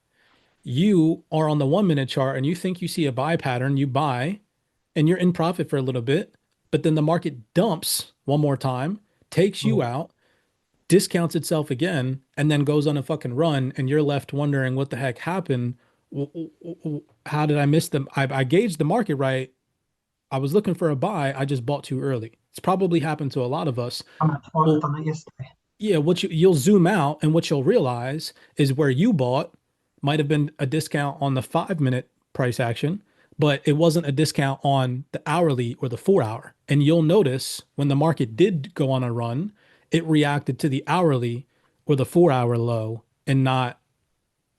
You are on the 1 minute chart and you think you see a buy pattern, you buy and you're in profit for a little bit, but then the market dumps one more time, takes you out, discounts itself again, and then goes on a fucking run, and you're left wondering what the heck happened. How did I miss them? I gauged the market right, I was looking for a buy, I just bought too early. It's probably happened to a lot of us. I've Well, done that yesterday. yeah, you'll zoom out and what you'll realize is where you bought might have been a discount on the 5 minute price action, but it wasn't a discount on the hourly or the 4 hour. And you'll notice when the market did go on a run, it reacted to the hourly or the 4 hour low and not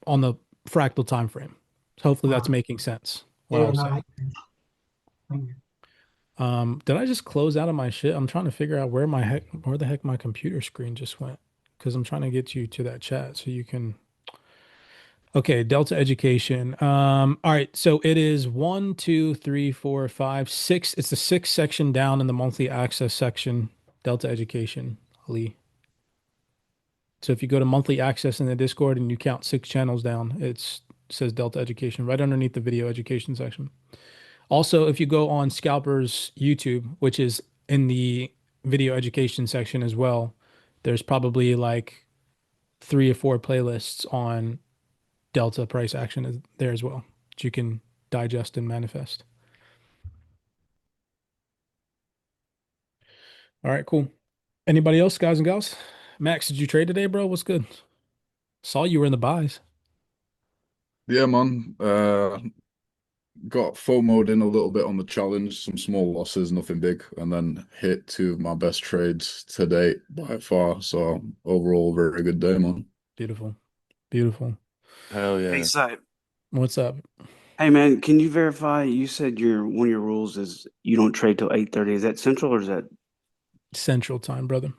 on the fractal time frame. So hopefully that's Right. making sense what I Yeah, was no, saying. thank you. Did I just close out of my shit? I'm trying to figure out where the heck my computer screen just went. Because I'm trying to get you to that chat so you can. Okay, Delta Education. All right, so it is one, two, three, four, five, six. It's the sixth section down in the monthly access section, Delta Education, Lee. So if you go to monthly access in the Discord and you count 6 channels down, it says Delta Education right underneath the video education section. Also, if you go on Scalper's YouTube, which is in the video education section as well, there's probably like 3 or 4 playlists on Delta price action there as well that you can digest and manifest. All right, cool. Anybody else, guys and gals? Max, did you trade today, bro? What's good? Saw you were in the buys. Yeah, man. Got FOMO'd in a little bit on the challenge, some small losses, nothing big, and then hit 2 of my best trades to date by far. So overall, very good day, man. Beautiful. Beautiful. Hell Hey, yeah. Sip. What's up? Hey, man, can you verify? You said one of your rules is you don't trade till 8:30. Is that Central or is that Central time, brother.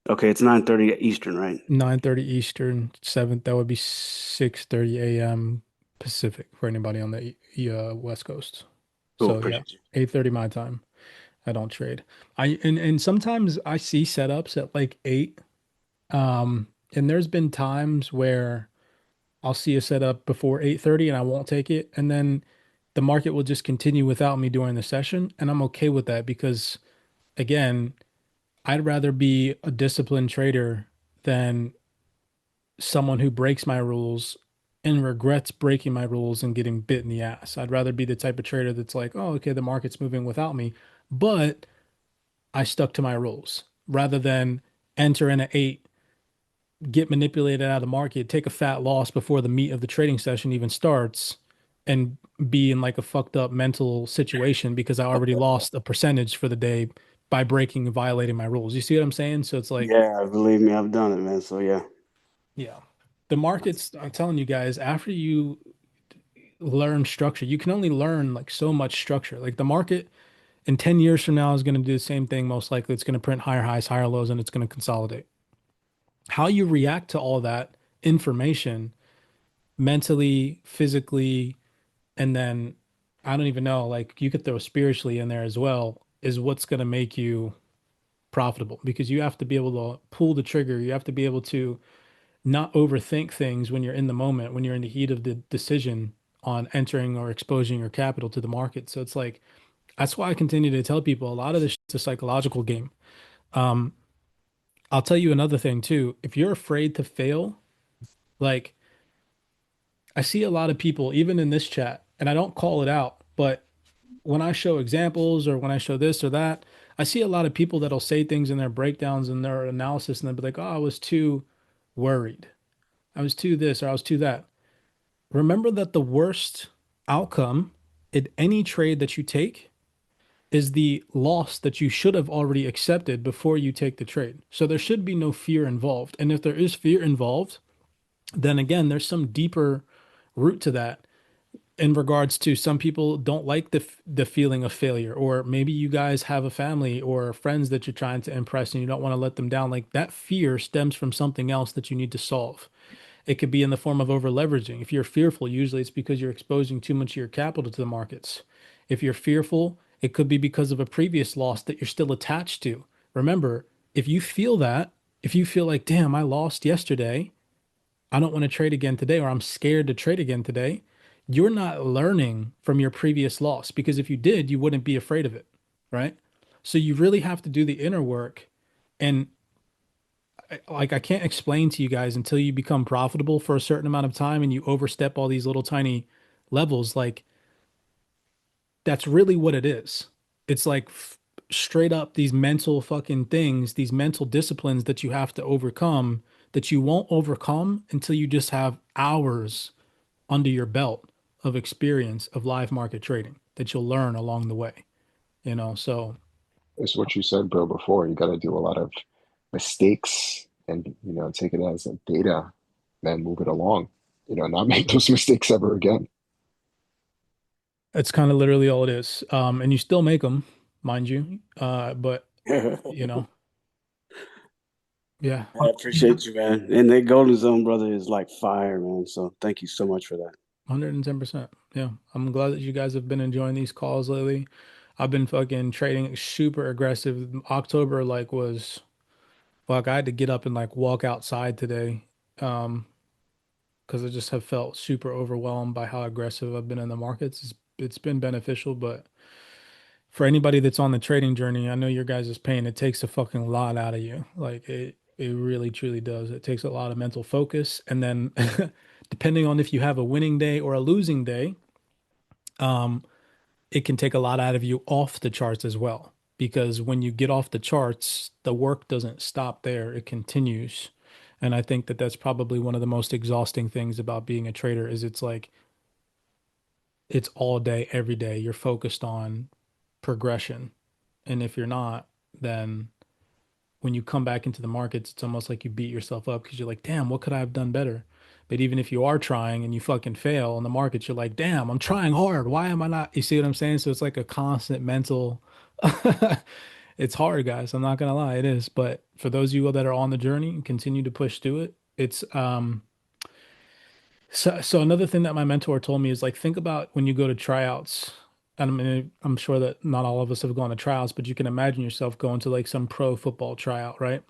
okay? It's 9:30 Eastern, right? 9:30 Eastern, 7th. That would be 6:30 a.m. Pacific for anybody on the West Coast. Cool, So yeah, appreciate you. 8:30 my time. I don't trade. And sometimes I see setups at like 8. And there's been times where I'll see a setup before 8:30 and I won't take it. And then the market will just continue without me during the session. And I'm okay with that because again, I'd rather be a disciplined trader than someone who breaks my rules and regrets breaking my rules and getting bit in the ass. I'd rather be the type of trader that's like, oh, okay, the market's moving without me, but I stuck to my rules rather than enter in at 8, get manipulated out of the market, take a fat loss before the meat of the trading session even starts, and be in like a fucked up mental situation because I already lost a percentage for the day by breaking and violating my rules. You see what I'm saying? So it's like, Yeah, believe me, I've done it, man. So yeah, yeah. The markets, I'm telling you guys, after you learn structure, you can only learn like so much structure. Like the market in 10 years from now is going to do the same thing. Most likely it's going to print higher highs, higher lows, and it's going to consolidate. How you react to all that information mentally, physically, and then I don't even know, like you could throw spiritually in there as well, is what's going to make you profitable because you have to be able to pull the trigger. You have to be able to not overthink things when you're in the moment, when you're in the heat of the decision on entering or exposing your capital to the market. So it's like, that's why I continue to tell people a lot of this is a psychological game. Um, I'll tell you another thing too. If you're afraid to fail, like I see a lot of people, even in this chat, and I don't call it out, but when I show examples or when I show this or that, I see a lot of people that'll say things in their breakdowns and their analysis and they'll be like, oh, I was too worried. I was too this or I was too that. Remember that the worst outcome in any trade that you take is the loss that you should have already accepted before you take the trade. So there should be no fear involved. And if there is fear involved, then again, there's some deeper root to that in regards to some people don't like the feeling of failure, or maybe you guys have a family or friends that you're trying to impress and you don't want to let them down. Like that fear stems from something else that you need to solve. It could be in the form of over leveraging. If you're fearful, usually it's because you're exposing too much of your capital to the markets. If you're fearful, it could be because of a previous loss that you're still attached to. Remember, if you feel that, if you feel like, damn, I lost yesterday, I don't want to trade again today, or I'm scared to trade again today, you're not learning from your previous loss because if you did, you wouldn't be afraid of it, right? So you really have to do the inner work. And like, I can't explain to you guys until you become profitable for a certain amount of time and you overstep all these little tiny levels. Like, that's really what it is. it's like straight up these mental fucking things, these mental disciplines that you have to overcome that you won't overcome until you just have hours under your belt of experience of live market trading that you'll learn along the way, you know? So It's what you said, bro, before. You got to do a lot of mistakes and, take it as a data, then move it along, not make those mistakes ever again. it's kind of literally all it is. And you still make them, mind you. But you I know, yeah, appreciate you, man. And that Golden Zone brother is like fire, man. So thank you so much for that. 110%. Yeah. I'm glad that you guys have been enjoying these calls lately. I've been fucking trading super aggressive. October like was fuck, I had to get up and like walk outside today. Because I just have felt super overwhelmed by how aggressive I've been in the markets. It's been beneficial, but for anybody that's on the trading journey, I know your guys' pain, it takes a fucking lot out of you. Like it really truly does. It takes a lot of mental focus. And then depending on if you have a winning day or a losing day, um, it can take a lot out of you off the charts as well. Because when you get off the charts, the work doesn't stop there, it continues. And I think that that's probably one of the most exhausting things about being a trader is it's like it's all day, every day. You're focused on progression. And if you're not, then when you come back into the markets, it's almost like you beat yourself up because you're like, damn, what could I have done better? But even if you are trying and you fucking fail in the markets, you're like, damn, I'm trying hard. Why am I not? You see what I'm saying? So it's like a constant mental. It's hard, guys. I'm not gonna lie, it is. But for those of you that are on the journey and continue to push through it, it's so another thing that my mentor told me is like think about when you go to tryouts. And I mean, I'm sure that not all of us have gone to tryouts, but you can imagine yourself going to like some pro football tryout, right?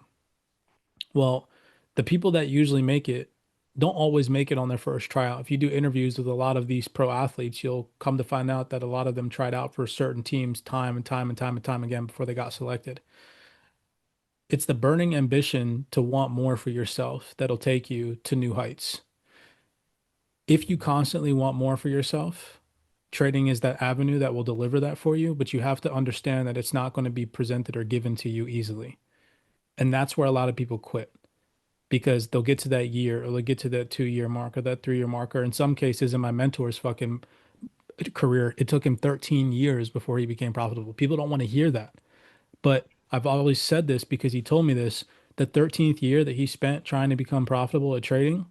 Well, the people that usually make it don't always make it on their first tryout. If you do interviews with a lot of these pro athletes, you'll come to find out that a lot of them tried out for certain teams time and time and time and time again before they got selected. It's the burning ambition to want more for yourself that'll take you to new heights. If you constantly want more for yourself, trading is that avenue that will deliver that for you, but you have to understand that it's not going to be presented or given to you easily. And that's where a lot of people quit because they'll get to that year or they'll get to that 2 year mark or that 3 year mark. Or in some cases, in my mentor's fucking career, it took him 13 years before he became profitable. People don't want to hear that. But I've always said this because he told me this. The 13th year that he spent trying to become profitable at trading,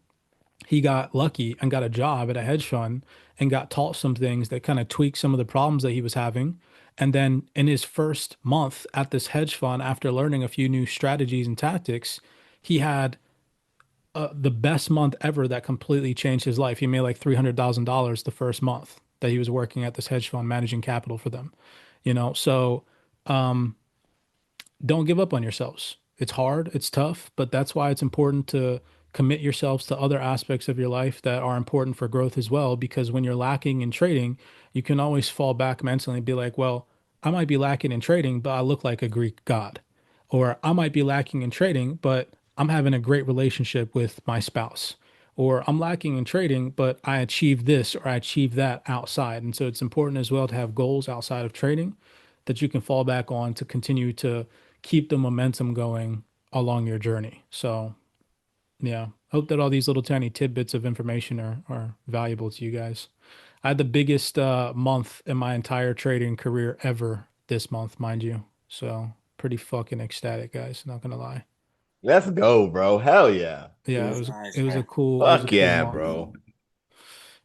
he got lucky and got a job at a hedge fund and got taught some things that kind of tweaked some of the problems that he was having. And then in his first month at this hedge fund, after learning a few new strategies and tactics, he had the best month ever that completely changed his life. He made like $300,000 the first month that he was working at this hedge fund managing capital for them. So um, don't give up on yourselves. It's hard, it's tough, but that's why it's important to commit yourselves to other aspects of your life that are important for growth as well. Because when you're lacking in trading, you can always fall back mentally and be like, well, I might be lacking in trading, but I look like a Greek god. Or I might be lacking in trading, but I'm having a great relationship with my spouse. Or I'm lacking in trading, but I achieved this or I achieved that outside. And so it's important as well to have goals outside of trading that you can fall back on to continue to keep the momentum going along your journey. So, yeah, hope that all these little tiny tidbits of information are valuable to you guys. I had the biggest month in my entire trading career ever this month, mind you. So, pretty fucking ecstatic, guys, not gonna lie. Let's go, bro. Hell yeah. Yeah, That's nice, man. it was a Fuck cool yeah, month. bro.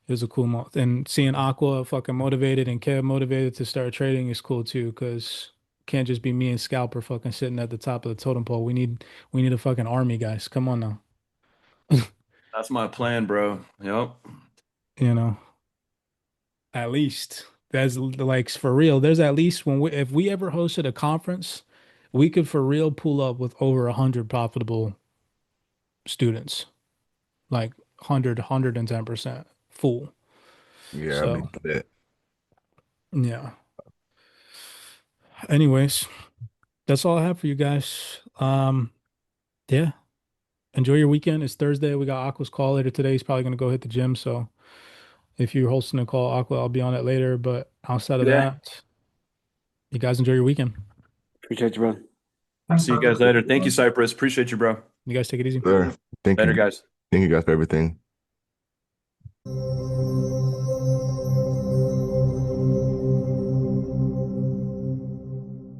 It was a cool month. And seeing Aqua fucking motivated and Kev motivated to start trading is cool too, because can't just be me and Scalper fucking sitting at the top of the totem pole. We need a fucking army, guys. Come on now. That's my plan, bro. Yep. You know, at least that's like for real. There's at least if we ever hosted a conference, we could for real pull up with over 100 profitable students, like 110% full. Yeah, I'll be So lit. yeah. Anyways, that's all I have for you guys. Yeah. Enjoy your weekend. It's Thursday. We got Aqua's call later today. He's probably gonna go hit the gym. So if you're hosting a call, Aqua, I'll be on it later. But outside of Yeah. that, You guys enjoy your weekend. Appreciate you, bro. Thanks, See you brother. guys later. Thank you, Cypress. Appreciate you, bro. You guys take it easy. Sir, thank Later, you. guys. Thank you guys for everything.